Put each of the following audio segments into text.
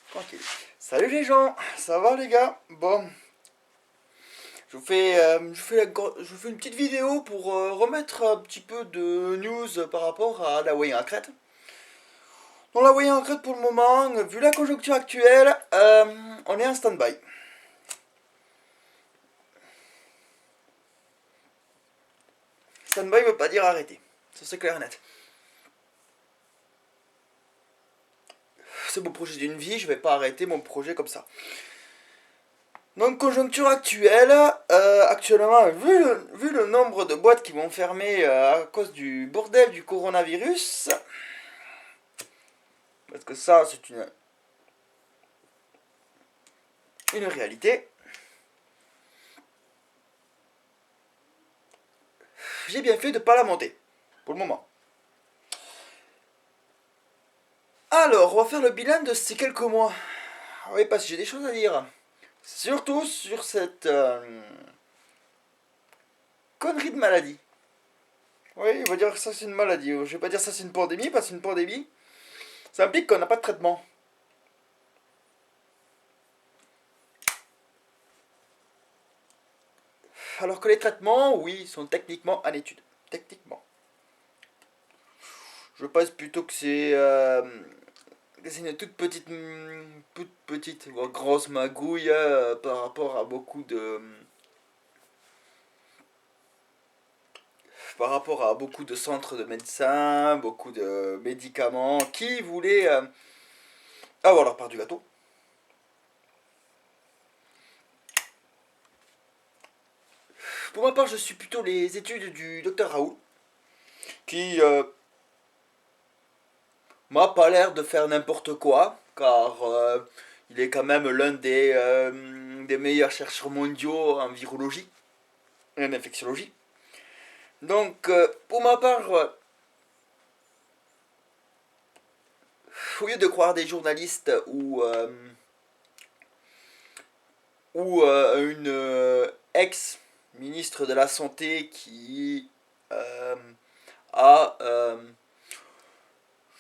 Tranquille. Salut les gens, ça va les gars? Bon, je vous fais une petite vidéo pour remettre un petit peu de news par rapport à la Wayne en Crète. Dans la Wayne en Crète pour le moment, vu la conjoncture actuelle, on est en stand-by. Stand-by veut pas dire arrêter, ça c'est clair et net. C'est mon projet d'une vie, je vais pas arrêter mon projet comme ça. Donc conjoncture actuelle, actuellement, vu le nombre de boîtes qui vont fermer à cause du bordel du coronavirus, parce que ça c'est une réalité, j'ai bien fait de pas la monter, pour le moment. Alors, on va faire le bilan de ces quelques mois. Oui, parce que j'ai des choses à dire. Surtout sur cette connerie de maladie. Oui, on va dire que ça c'est une maladie. Je vais pas dire ça c'est une pandémie, parce qu'une pandémie, ça implique qu'on n'a pas de traitement. Alors que les traitements, oui, sont techniquement en étude. Techniquement. Je pense plutôt que c'est une toute petite, voire grosse magouille par rapport à beaucoup de centres de médecins, beaucoup de médicaments qui voulaient avoir leur part du gâteau. Pour ma part, je suis plutôt les études du docteur Raoult, qui m'a pas l'air de faire n'importe quoi, car il est quand même l'un des meilleurs chercheurs mondiaux en virologie et en infectiologie. Donc, pour ma part, au lieu de croire des journalistes ou une ex-ministre de la Santé qui a,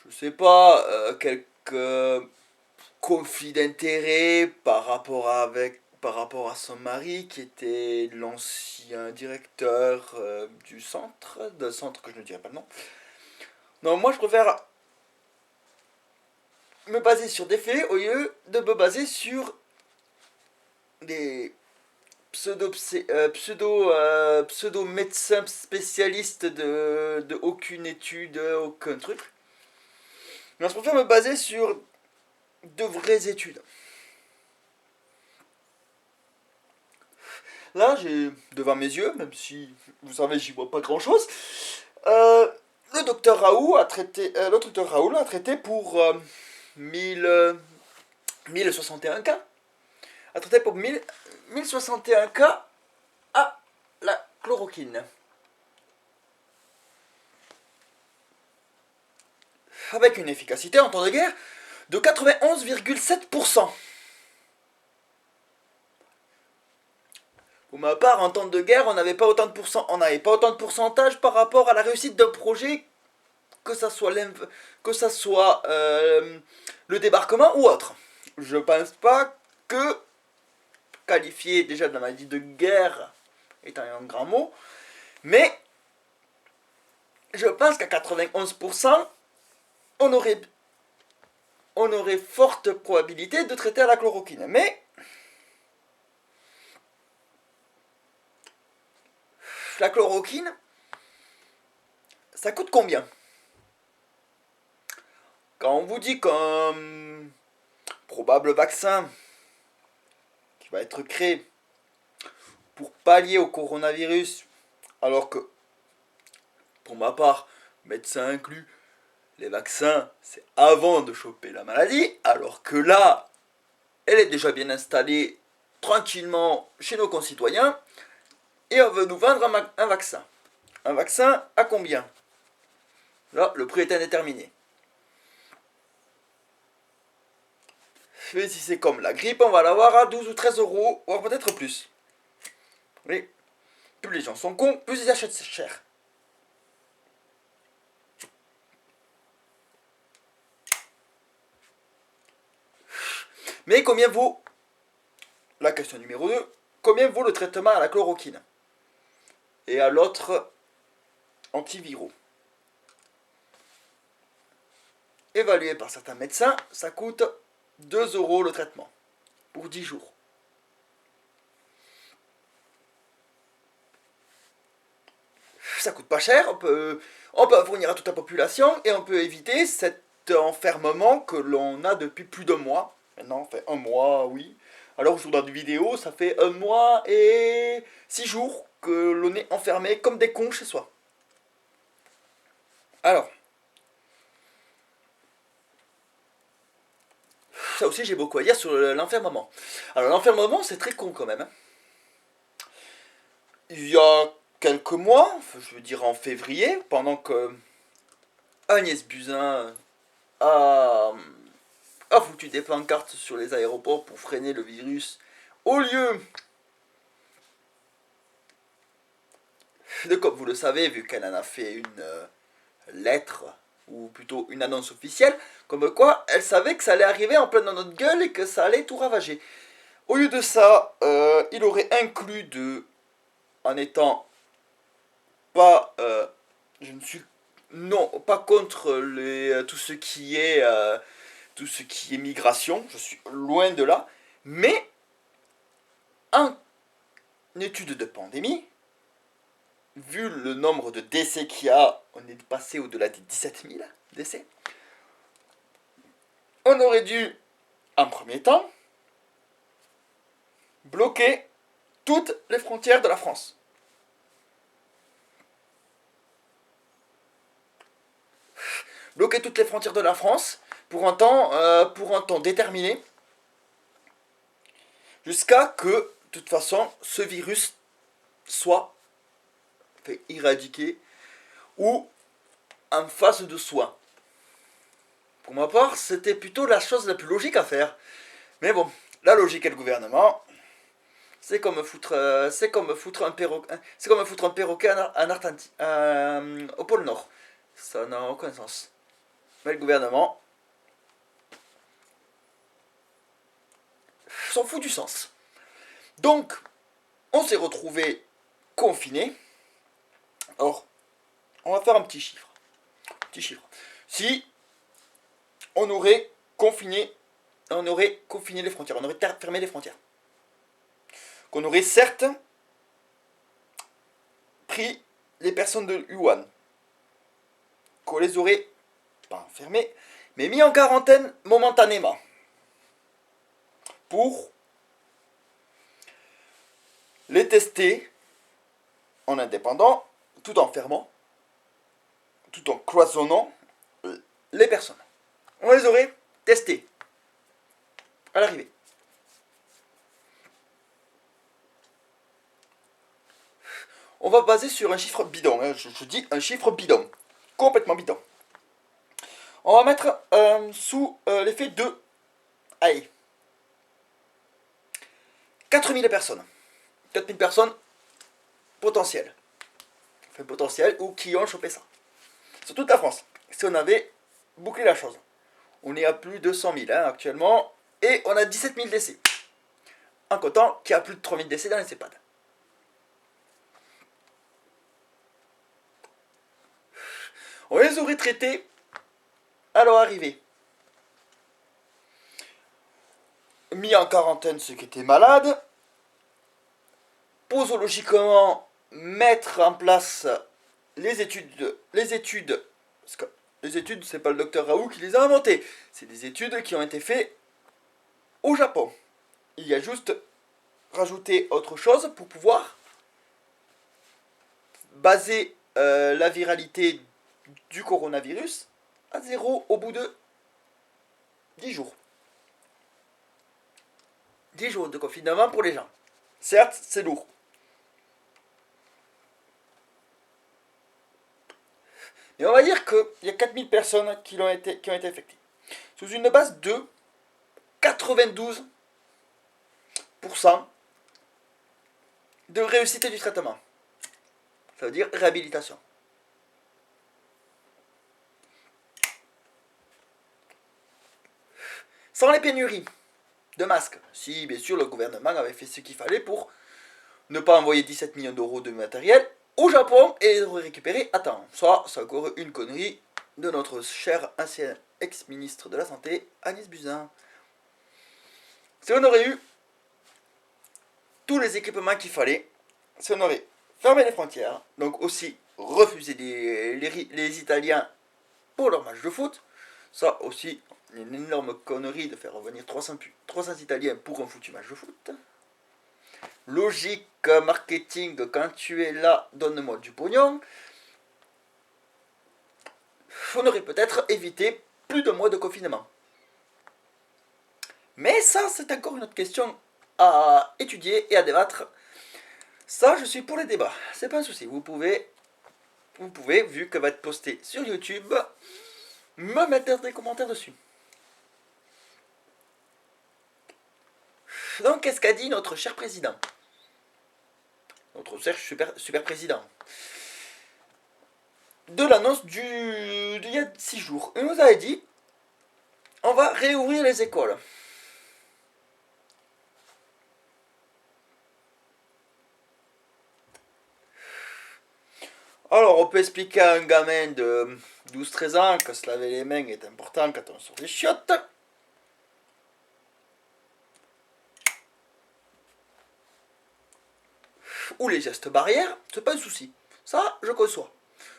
je sais pas, quelques conflits d'intérêts par rapport à son mari qui était l'ancien directeur d'un centre que je ne dirai pas le nom. Non, moi je préfère me baser sur des faits au lieu de me baser sur des pseudo médecins spécialistes de aucune étude, aucun truc. Mais je préfère me baser sur de vraies études. Là, j'ai devant mes yeux, même si vous savez, j'y vois pas grand chose, euh, le docteur Raoult a traité, l'autre docteur Raoult a traité pour 1061 cas. A traité pour 1061 cas à la chloroquine. Avec une efficacité en temps de guerre de 91,7%. Pour ma part, en temps de guerre, on n'avait pas autant de pourcentage par rapport à la réussite d'un projet, que ça soit, le débarquement ou autre. Je pense pas que qualifier déjà de la maladie de guerre étant un grand mot, mais je pense qu'à 91%, on aurait, on aurait forte probabilité de traiter à la chloroquine. Mais la chloroquine, ça coûte combien? Quand on vous dit qu'un probable vaccin qui va être créé pour pallier au coronavirus, alors que, pour ma part, médecin inclus, les vaccins, c'est avant de choper la maladie, alors que là, elle est déjà bien installée tranquillement chez nos concitoyens, et on veut nous vendre un vaccin. Un vaccin à combien? Là, le prix est indéterminé. Mais si c'est comme la grippe, on va l'avoir à 12 ou 13 euros, voire peut-être plus. Oui, plus les gens sont cons, plus ils achètent cher. Mais combien vaut, la question numéro 2, combien vaut le traitement à la chloroquine et à l'autre antiviraux? Évalué par certains médecins, ça coûte 2 euros le traitement pour 10 jours. Ça coûte pas cher, on peut fournir à toute la population et on peut éviter cet enfermement que l'on a depuis plus d'un mois. Maintenant, ça fait un mois, oui. Alors, je vous donne une vidéo, ça fait un mois et 6 jours que l'on est enfermé comme des cons chez soi. Alors, ça aussi, j'ai beaucoup à dire sur l'enfermement. Alors, l'enfermement, c'est très con quand même. Il y a quelques mois, je veux dire en février, pendant que Agnès Buzyn a foutu des pancartes sur les aéroports pour freiner le virus, au lieu de, comme vous le savez, vu qu'elle en a fait une lettre, ou plutôt une annonce officielle, comme quoi elle savait que ça allait arriver en plein dans notre gueule et que ça allait tout ravager. Au lieu de ça, il aurait inclus en étant pas, je ne suis non pas contre tout ce qui est migration, je suis loin de là, mais en étude de pandémie, vu le nombre de décès qu'il y a, on est passé au-delà des 17 000 décès, on aurait dû, en premier temps, bloquer toutes les frontières de la France. Bloquer toutes les frontières de la France pour un temps déterminé, jusqu'à que, de toute façon, ce virus soit éradiqué ou en phase de soin. Pour ma part, c'était plutôt la chose la plus logique à faire. Mais bon, la logique et le gouvernement, c'est comme foutre un perroquet au pôle Nord. Ça n'a aucun sens. Mais le gouvernement s'en fout du sens. Donc, on s'est retrouvé confinés. Or, on va faire un petit chiffre. Si on aurait confiné les frontières, on aurait fermé les frontières, qu'on aurait certes pris les personnes de Wuhan, qu'on les aurait pas enfermées, mais mis en quarantaine momentanément, pour les tester en indépendant, tout en fermant, tout en cloisonnant les personnes. On les aurait testés à l'arrivée. On va baser sur un chiffre bidon, hein. Je dis un chiffre bidon, complètement bidon. On va mettre sous l'effet de 4000 personnes. 4000 personnes potentielles. Enfin, potentielles ou qui ont chopé ça. Sur toute la France. Si on avait bouclé la chose. On est à plus de 100 000 actuellement. Et on a 17 000 décès. En comptant qu'il y a plus de 3 000 décès dans les EHPAD. On les aurait traités à leur arrivée. Mis en quarantaine ceux qui étaient malades. Posologiquement, mettre en place les études, parce que les études, c'est pas le docteur Raoult qui les a inventées, c'est des études qui ont été faites au Japon. Il y a juste rajouté autre chose pour pouvoir baser la viralité du coronavirus à 0 au bout de 10 jours. 10 jours de confinement pour les gens. Certes, c'est lourd. Et on va dire qu'il y a 4000 personnes qui ont été infectées. Sous une base de 92% de réussite du traitement. Ça veut dire réhabilitation. Sans les pénuries de masques. Si, bien sûr, le gouvernement avait fait ce qu'il fallait pour ne pas envoyer 17 millions d'euros de matériel au Japon et les récupérer à temps. Ça, c'est encore une connerie de notre cher ancien ex-ministre de la Santé, Agnès Buzyn. Si on aurait eu tous les équipements qu'il fallait, si on aurait fermé les frontières, donc aussi refusé les Italiens pour leur match de foot, ça aussi, une énorme connerie de faire revenir 300 Italiens pour un foutu match de foot. Logique marketing, quand tu es là, donne-moi du pognon. On aurait peut-être évité plus de mois de confinement. Mais ça, c'est encore une autre question à étudier et à débattre. Ça, je suis pour les débats. C'est pas un souci. Vous pouvez, vu que va être posté sur YouTube, me mettre des commentaires dessus. Donc, qu'est-ce qu'a dit notre cher président? Notre cher super président. De l'annonce d'il y a 6 jours. Il nous avait dit, on va réouvrir les écoles. Alors, on peut expliquer à un gamin de 12-13 ans que se laver les mains est important quand on sort des chiottes. Ou les gestes barrières, c'est pas un souci. Ça, je conçois.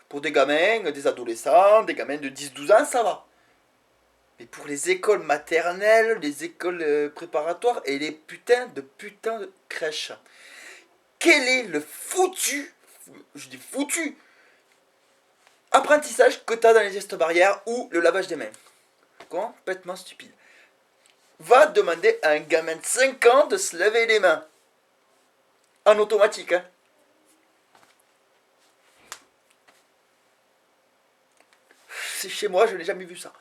Pour des gamins, des adolescents, des gamins de 10-12 ans, ça va. Mais pour les écoles maternelles, les écoles préparatoires et les putains de crèches, quel est le foutu, je dis foutu, apprentissage que t'as dans les gestes barrières ou le lavage des mains? Complètement stupide. Va demander à un gamin de 5 ans de se laver les mains. En automatique, hein. C'est chez moi, je n'ai jamais vu ça.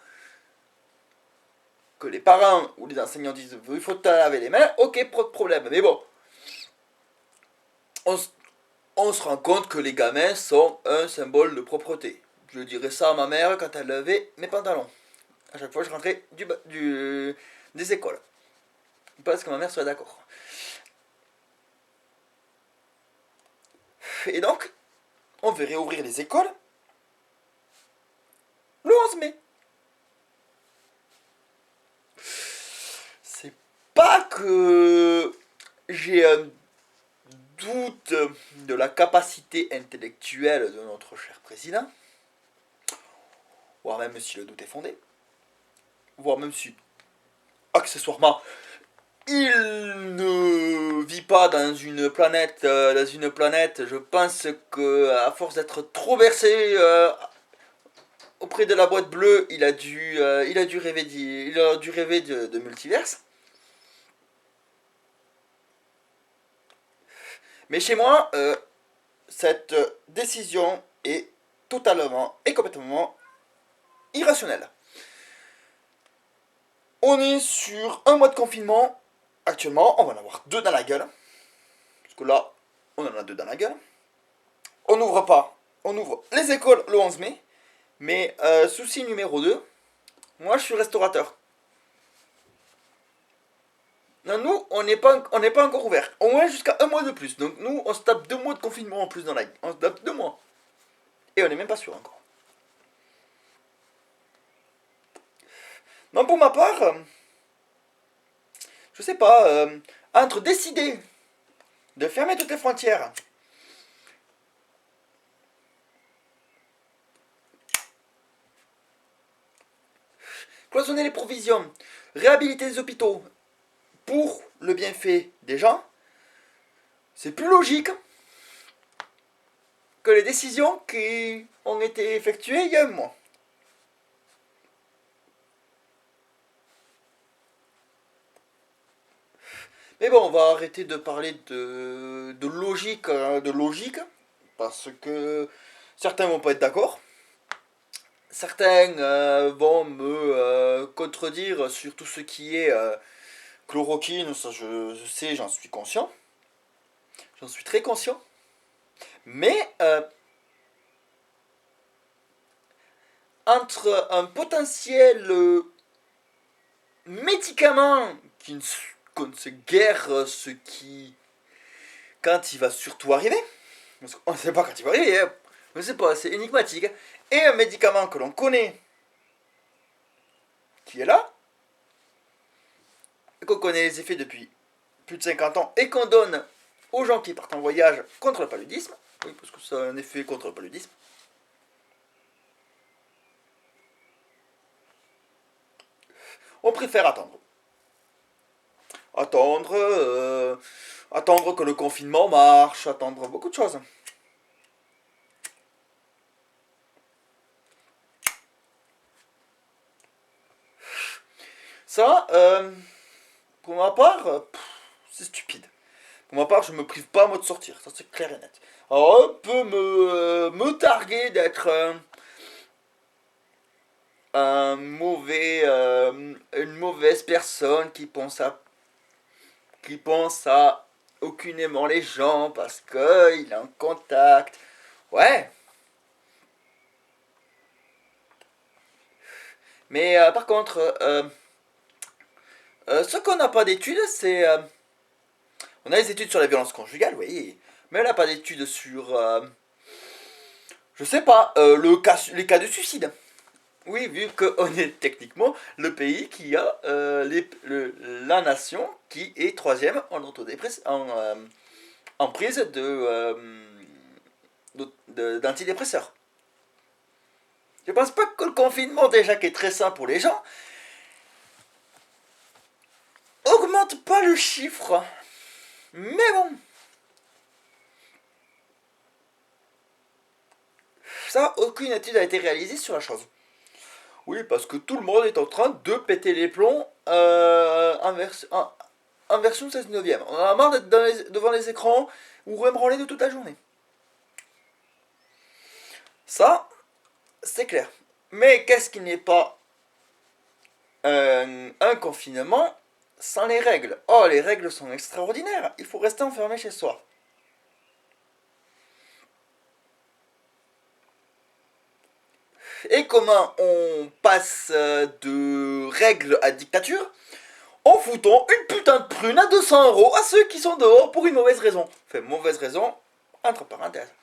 Que les parents ou les enseignants disent il faut te laver les mains, ok, pas de problème. Mais bon, on se rend compte que les gamins sont un symbole de propreté. Je dirais ça à ma mère quand elle lavait mes pantalons. À chaque fois, je rentrais des écoles. Parce que ma mère soit d'accord. Et donc, on veut réouvrir les écoles le 11 mai. C'est pas que j'ai un doute de la capacité intellectuelle de notre cher président, voire même si le doute est fondé, voire même si, accessoirement, il ne vit pas dans une planète, je pense que à force d'être trop bercé auprès de la boîte bleue, il a dû rêver de multiverse. Mais chez moi, cette décision est totalement et complètement irrationnelle. On est sur un mois de confinement. Actuellement, on va en avoir 2 dans la gueule. Parce que là, on en a 2 dans la gueule. On n'ouvre pas. On ouvre les écoles le 11 mai. Mais souci numéro 2, moi je suis restaurateur. Non, nous, on n'est pas encore ouvert. Au moins jusqu'à un mois de plus. Donc nous, on se tape 2 mois de confinement en plus dans la gueule. On se tape 2 mois. Et on n'est même pas sûr encore. Non, pour ma part, je sais pas, entre décider de fermer toutes les frontières, cloisonner les provisions, réhabiliter les hôpitaux pour le bienfait des gens, c'est plus logique que les décisions qui ont été effectuées il y a un mois. Mais bon, on va arrêter de parler de logique, parce que certains vont pas être d'accord. Certains vont me contredire sur tout ce qui est chloroquine, ça je sais, j'en suis conscient. J'en suis très conscient. Mais entre un potentiel médicament qui ne sait guère ce qui. Quand il va surtout arriver. Parce qu'on ne sait pas quand il va arriver, hein. On ne sait pas, c'est énigmatique. Et un médicament que l'on connaît, qui est là, et qu'on connaît les effets depuis plus de 50 ans, et qu'on donne aux gens qui partent en voyage contre le paludisme. Oui, parce que ça a un effet contre le paludisme. On préfère attendre. Attendre que le confinement marche, attendre beaucoup de choses. Ça, pour ma part, c'est stupide. Pour ma part, je me prive pas moi de sortir, ça c'est clair et net. Alors, on peut me targuer d'être une mauvaise personne qui pense à aucunement les gens parce qu'il est en contact. Ouais. Mais par contre, ce qu'on n'a pas d'études, c'est... on a des études sur la violence conjugale, oui. Mais on n'a pas d'études sur... je sais pas, les cas de suicide. Oui, vu qu'on est techniquement le pays qui a la nation qui est troisième en en prise d'antidépresseurs. Je pense pas que le confinement, déjà qui est très sain pour les gens, augmente pas le chiffre. Mais bon. Ça, aucune étude a été réalisée sur la chose. Oui, parce que tout le monde est en train de péter les plombs en version 16 neuvième. On en a marre d'être devant les écrans ou rebranler de toute la journée. Ça, c'est clair. Mais qu'est-ce qui n'est pas un confinement sans les règles? Oh, les règles sont extraordinaires. Il faut rester enfermé chez soi. Et comment on passe de règles à dictature? En foutant une putain de prune à 200 € à ceux qui sont dehors pour une mauvaise raison. Enfin, mauvaise raison, entre parenthèses.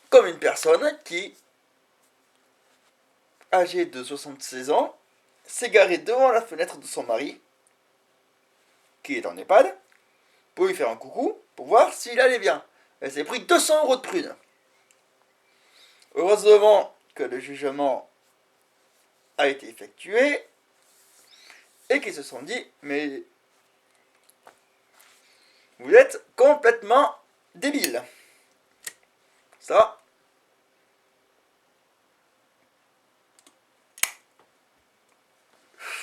Comme une personne qui, âgée de 76 ans, s'est garée devant la fenêtre de son mari, qui est en EHPAD, pour lui faire un coucou, pour voir s'il allait bien. Elle s'est pris 200 € de prune. Heureusement que le jugement a été effectué et qu'ils se sont dit, mais vous êtes complètement débile. Ça,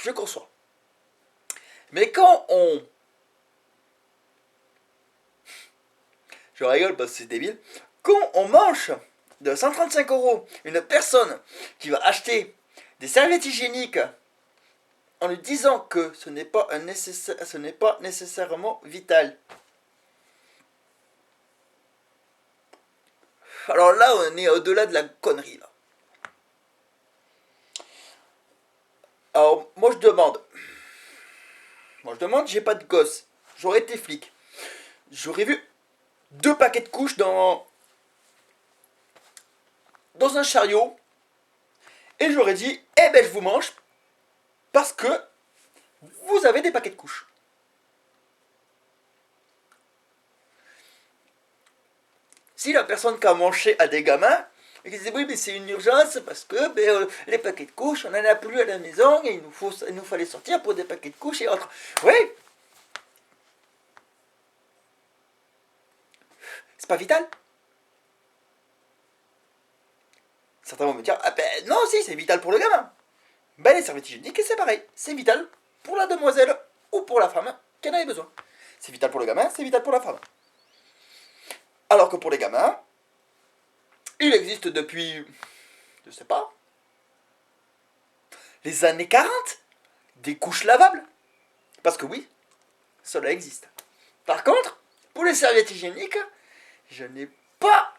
je conçois. Mais quand on... Je rigole parce que c'est débile. Quand on mange de 135 € une personne qui va acheter des serviettes hygiéniques en lui disant que ce n'est pas nécessairement vital. Alors là, on est au-delà de la connerie, là. Alors, moi je demande, j'ai pas de gosse. J'aurais été flic. J'aurais vu 2 paquets de couches dans un chariot. Et j'aurais dit, eh ben je vous mange parce que vous avez des paquets de couches. Si la personne qui a mangé a des gamins, et qui disait oui mais c'est une urgence parce que les paquets de couches on n'en a plus à la maison et il nous fallait sortir pour des paquets de couches et autres. Oui. C'est pas vital. Certains vont me dire ah ben non si c'est vital pour le gamin. Ben les serviettes hygiéniques c'est pareil, c'est vital pour la demoiselle ou pour la femme qui en avait besoin. C'est vital pour le gamin, c'est vital pour la femme. Alors que pour les gamins, il existe depuis, je sais pas, les années 40, des couches lavables. Parce que oui, cela existe. Par contre, pour les serviettes hygiéniques, je n'ai pas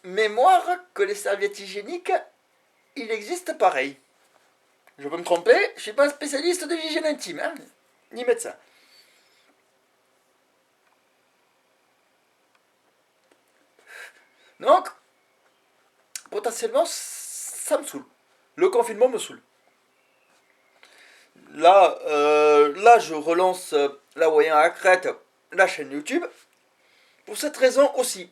mémoire que les serviettes hygiéniques, il existe pareil. Je peux me tromper, je suis pas spécialiste de l'hygiène intime, hein, ni médecin. Donc, potentiellement, ça me saoule. Le confinement me saoule. Là, je relance la voyant à crête, la chaîne YouTube. Pour cette raison aussi.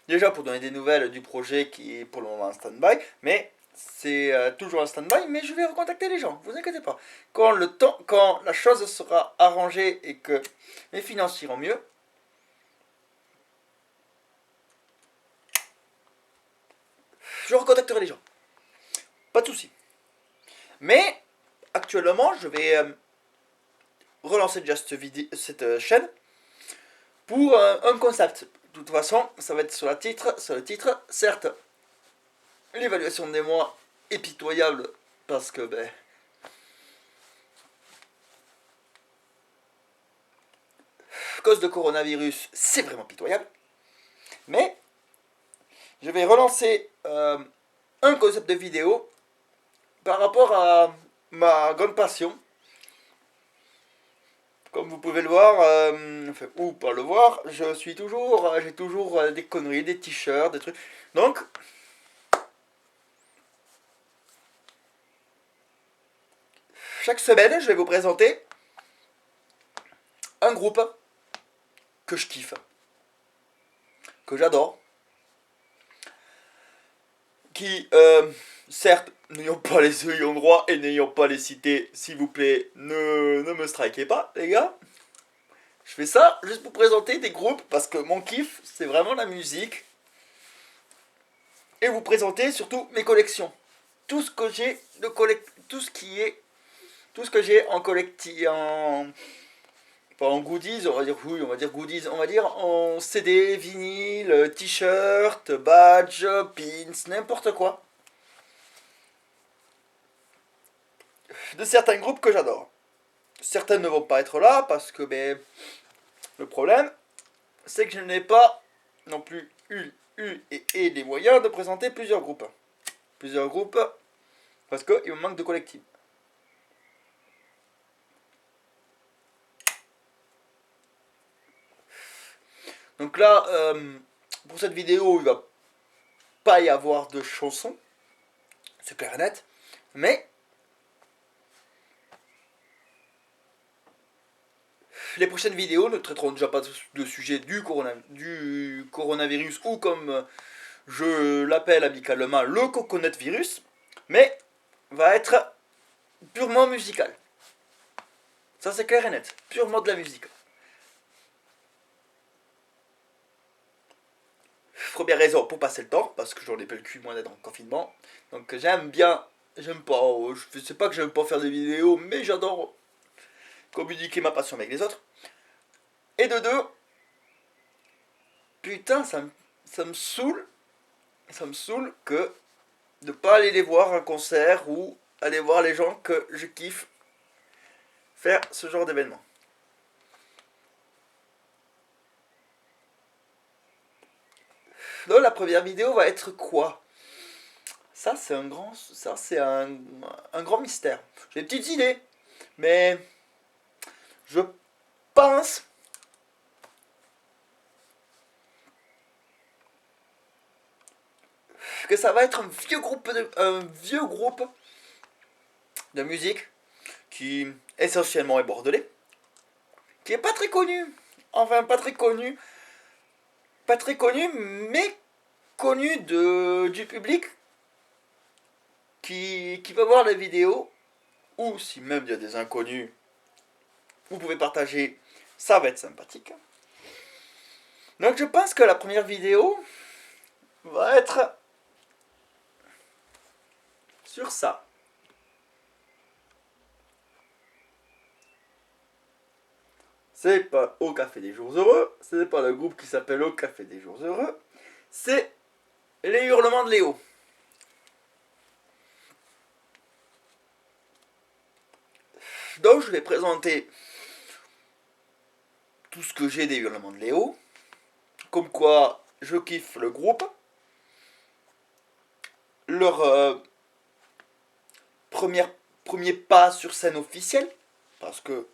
Déjà pour donner des nouvelles du projet qui est pour le moment en stand-by, mais c'est toujours en stand-by, mais je vais recontacter les gens, vous inquiétez pas. Quand la chose sera arrangée et que mes finances iront mieux, je recontacterai les gens. Pas de soucis. Mais actuellement, je vais relancer déjà cette chaîne pour un concept. De toute façon, ça va être sur le titre. Certes, l'évaluation des mois est pitoyable parce que à cause de coronavirus, c'est vraiment pitoyable. Mais je vais relancer un concept de vidéo par rapport à ma grande passion. Comme vous pouvez le voir, ou pas le voir, j'ai toujours des conneries, des t-shirts, des trucs. Donc, chaque semaine, je vais vous présenter un groupe que je kiffe, que j'adore, qui, certes, n'ayant pas les ayants droit et n'ayant pas les cités, s'il vous plaît, ne me strikez pas, les gars. Je fais ça juste pour présenter des groupes parce que mon kiff, c'est vraiment la musique. Et vous présenter surtout mes collections. Tout ce que j'ai de tout ce que j'ai en pas en goodies, on va dire oui, on va dire goodies, on va dire en CD, vinyle, t-shirt, badge, pins, n'importe quoi. De certains groupes que j'adore. Certains ne vont pas être là parce que le problème, c'est que je n'ai pas non plus eu les moyens de présenter plusieurs groupes. Plusieurs groupes parce qu'il me manque de collectif. Donc là, pour cette vidéo, il va pas y avoir de chansons, c'est clair et net, mais les prochaines vidéos ne traiteront déjà pas de sujet du coronavirus ou comme je l'appelle amicalement le coconut virus, mais va être purement musical. Ça c'est clair et net, purement de la musique. Première raison pour passer le temps, parce que j'en ai pas le cul moi d'être en confinement. Donc j'aime pas, je sais pas que j'aime pas faire des vidéos, mais j'adore communiquer ma passion avec les autres. Et de deux, putain, ça me saoule que de pas aller les voir à un concert ou aller voir les gens que je kiffe faire ce genre d'événement. Donc la première vidéo va être quoi? Ça c'est un grand mystère. J'ai des petites idées, mais je pense que ça va être un vieux groupe de musique qui essentiellement est bordelais, qui est pas très connu. Enfin, pas très connu, mais connu du public qui va voir la vidéo, ou si même il y a des inconnus, vous pouvez partager, ça va être sympathique. Donc je pense que la première vidéo va être sur ça. C'est pas Au Café des Jours Heureux, c'est pas le groupe qui s'appelle Au Café des Jours Heureux, c'est Les Hurlements de Léo. Donc je vais présenter tout ce que j'ai des Hurlements de Léo, comme quoi je kiffe le groupe, leur première premier pas sur scène officielle. Parce que,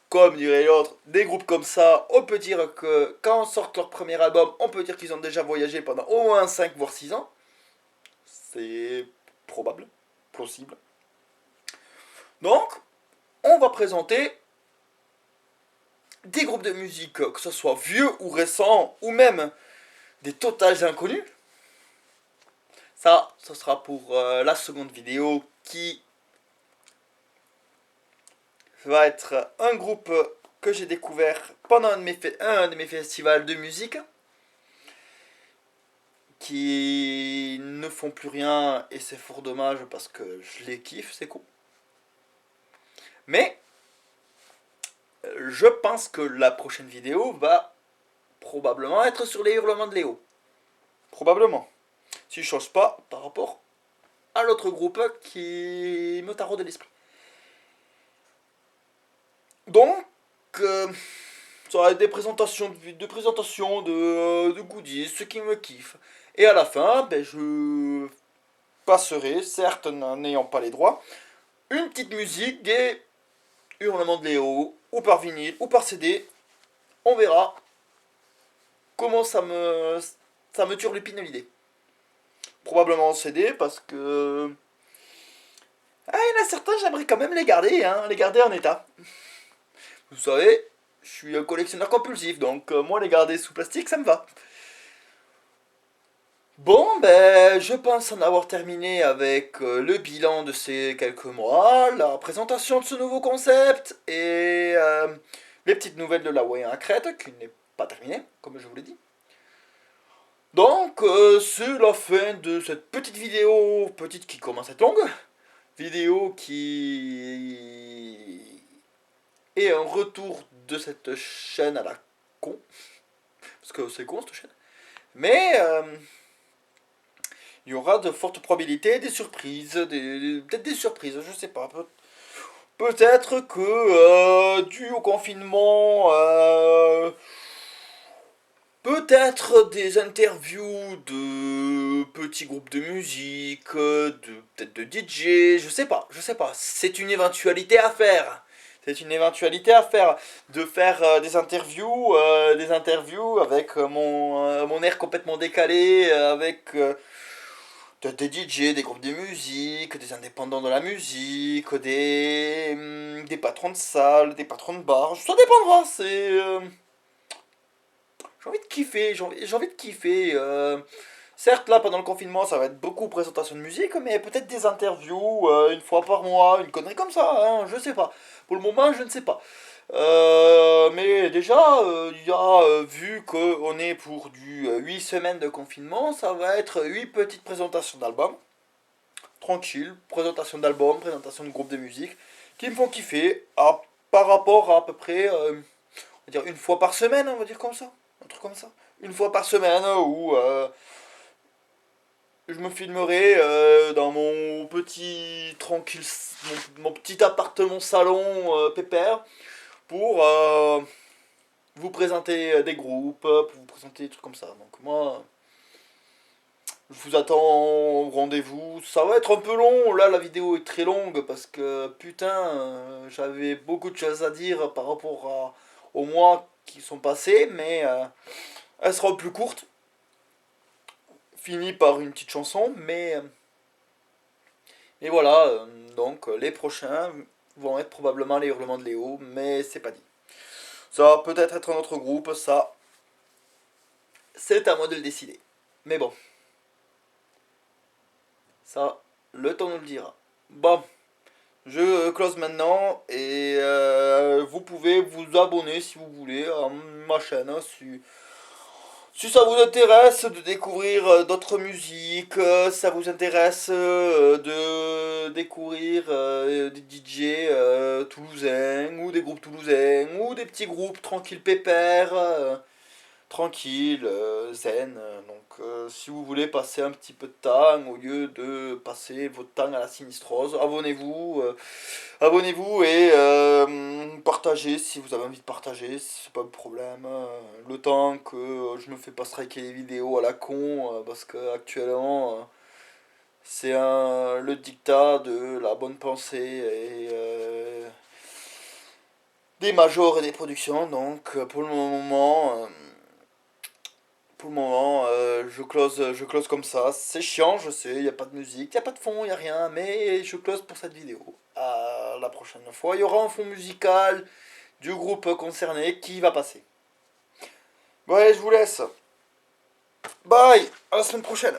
comme dirait l'autre, des groupes comme ça, on peut dire que quand on sort leur premier album, on peut dire qu'ils ont déjà voyagé pendant au moins 5 voire 6 ans. C'est probable, plausible. Donc, on va présenter des groupes de musique, que ce soit vieux ou récents, ou même des totales inconnus. Ça, ce sera pour la seconde vidéo qui va être un groupe que j'ai découvert pendant un de mes festivals de musique, qui ne font plus rien et c'est fort dommage parce que je les kiffe, c'est cool. Mais je pense que la prochaine vidéo va probablement être sur les hurlements de Léo. Probablement. Si je change pas par rapport à l'autre groupe qui me taraude de l'esprit. Donc, ça va être des présentations de goodies, ce qui me kiffe. Et à la fin, ben, je passerai, certes n'ayant pas les droits, une petite musique des hurlements de Léo, ou par vinyle, ou par CD. On verra comment ça me turlupine l'idée. Probablement en CD parce que... Ah, il y en a certains, j'aimerais quand même les garder, hein, les garder en état. Vous savez, je suis un collectionneur compulsif, donc moi les garder sous plastique, ça me va. Bon, ben, je pense en avoir terminé avec le bilan de ces quelques mois, la présentation de ce nouveau concept et les petites nouvelles de la Way à Crète, qui n'est pas terminée, comme je vous l'ai dit. Donc, c'est la fin de cette petite vidéo, petite qui commence à être longue, vidéo qui est un retour de cette chaîne à la con, parce que c'est con cette chaîne, mais il y aura de fortes probabilités des surprises, peut-être des surprises, je sais pas, peut-être que dû au confinement, peut-être des interviews de petits groupes de musique, peut-être de DJ, je sais pas. C'est une éventualité à faire. C'est une éventualité à faire de faire des interviews avec mon air complètement décalé, avec peut-être des DJ, des groupes de musique, des indépendants de la musique, des patrons de salles, des patrons de bars. Ça dépendra. J'ai envie de kiffer, j'ai envie de kiffer. Certes, là, pendant le confinement, ça va être beaucoup de présentations de musique, mais peut-être des interviews une fois par mois, une connerie comme ça, hein, je sais pas. Pour le moment, je ne sais pas. Mais déjà, vu qu'on est pour du 8 semaines de confinement, ça va être 8 petites présentations d'albums. Tranquille, présentation d'albums, présentation de groupes de musique, qui me font kiffer par rapport à peu près, on va dire une fois par semaine, on va dire comme ça. Un truc comme ça. Une fois par semaine où je me filmerai dans mon petit tranquille, mon petit appartement salon pépère pour vous présenter des groupes, pour vous présenter des trucs comme ça. Donc moi, je vous attends au rendez-vous. Ça va être un peu long, là la vidéo est très longue parce que putain, j'avais beaucoup de choses à dire par rapport aux mois qui sont passés, mais elle sera plus courte. Fini par une petite chanson, mais voilà, donc les prochains vont être probablement les hurlements de Léo, mais c'est pas dit. Ça va peut-être être un autre groupe, ça, c'est à moi de le décider. Mais bon, ça, le temps nous le dira. Bon, je close maintenant et vous pouvez vous abonner si vous voulez à ma chaîne. Si ça vous intéresse de découvrir d'autres musiques, si ça vous intéresse de découvrir des DJ toulousains, ou des groupes toulousains, ou des petits groupes tranquilles pépères, tranquilles, zen. Donc si vous voulez passer un petit peu de temps, au lieu de passer votre temps à la sinistrose, abonnez-vous et partagez si vous avez envie de partager, c'est pas le problème. Le temps que je me fais pas striker les vidéos à la con, parce que actuellement C'est le dictat de la bonne pensée et des majors et des productions. Donc pour le moment je close comme ça. C'est chiant, je sais, il n'y a pas de musique, il n'y a pas de fond, il n'y a rien, mais je close pour cette vidéo. À la prochaine fois, il y aura un fond musical du groupe concerné qui va passer. Bon allez, je vous laisse. Bye, à la semaine prochaine.